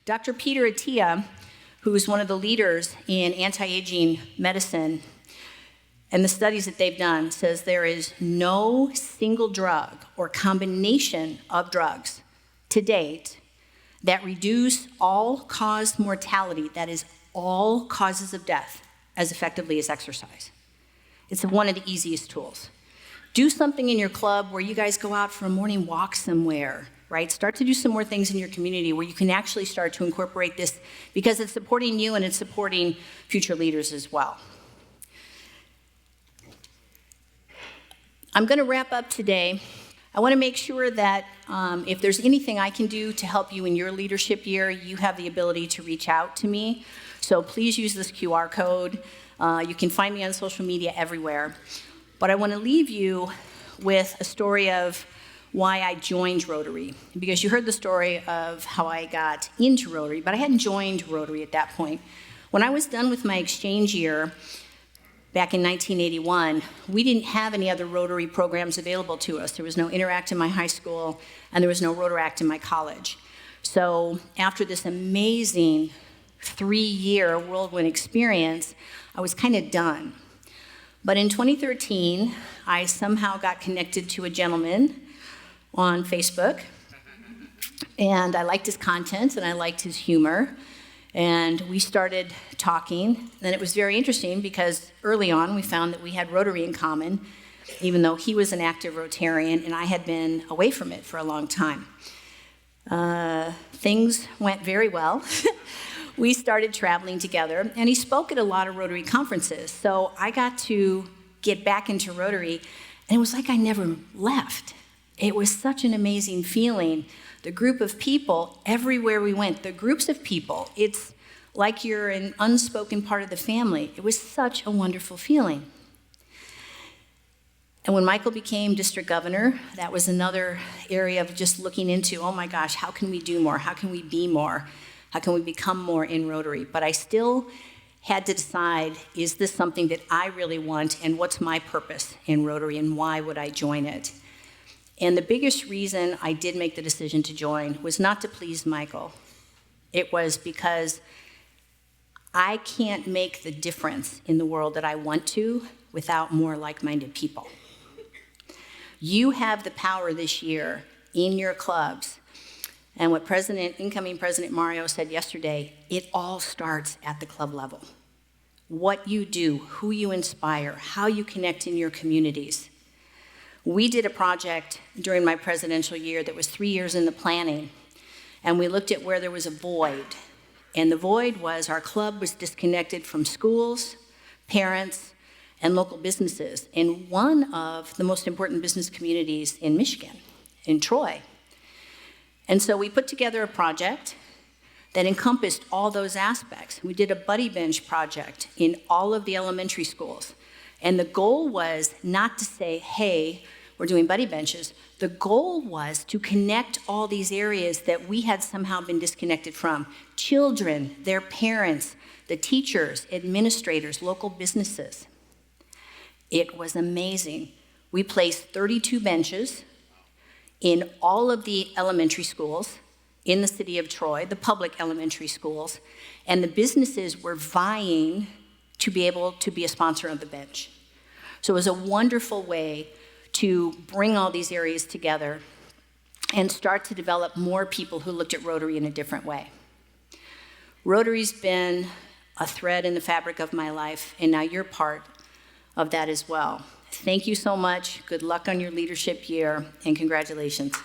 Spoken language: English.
Dr. Peter Attia, who's one of the leaders in anti-aging medicine, and the studies that they've done, says there is no single drug or combination of drugs to date that reduce all-cause mortality, that is, all causes of death, as effectively as exercise. It's one of the easiest tools. Do something in your club where you guys go out for a morning walk somewhere, right? Start to do some more things in your community where you can actually start to incorporate this because it's supporting you and it's supporting future leaders as well. I'm going to wrap up today. I want to make sure that if there's anything I can do to help you in your leadership year, you have the ability to reach out to me. So please use this QR code. You can find me on social media everywhere. But I want to leave you with a story of why I joined Rotary. Because you heard the story of how I got into Rotary, but I hadn't joined Rotary at that point. When I was done with my exchange year, back in 1981, we didn't have any other Rotary programs available to us. There was no Interact in my high school, and there was no Rotaract in my college. So after this amazing 3-year whirlwind experience, I was kind of done. But in 2013, I somehow got connected to a gentleman on Facebook, and I liked his content, and I liked his humor. And we started talking, and it was very interesting because early on we found that we had Rotary in common, even though he was an active Rotarian and I had been away from it for a long time. Things went very well. We started traveling together, and he spoke at a lot of Rotary conferences, so I got to get back into Rotary, and it was like I never left. It was such an amazing feeling. The group of people, everywhere we went, the groups of people, it's like you're an unspoken part of the family. It was such a wonderful feeling. And when Michael became district governor, that was another area of just looking into, oh my gosh, how can we do more? How can we be more? How can we become more in Rotary? But I still had to decide, is this something that I really want, and what's my purpose in Rotary, and why would I join it? And the biggest reason I did make the decision to join was not to please Michael. It was because I can't make the difference in the world that I want to without more like-minded people. You have the power this year in your clubs. And what incoming President Mario said yesterday, it all starts at the club level. What you do, who you inspire, how you connect in your communities. We did a project during my presidential year that was 3 years in the planning, and we looked at where there was a void. And the void was our club was disconnected from schools, parents, and local businesses in one of the most important business communities in Michigan, in Troy. And so we put together a project that encompassed all those aspects. We did a buddy bench project in all of the elementary schools. And the goal was not to say, hey, we're doing buddy benches. The goal was to connect all these areas that we had somehow been disconnected from. Children, their parents, the teachers, administrators, local businesses. It was amazing. We placed 32 benches in all of the elementary schools in the city of Troy, the public elementary schools, and the businesses were vying to be able to be a sponsor of the bench. So it was a wonderful way to bring all these areas together and start to develop more people who looked at Rotary in a different way. Rotary's been a thread in the fabric of my life, and now you're part of that as well. Thank you so much. Good luck on your leadership year, and congratulations.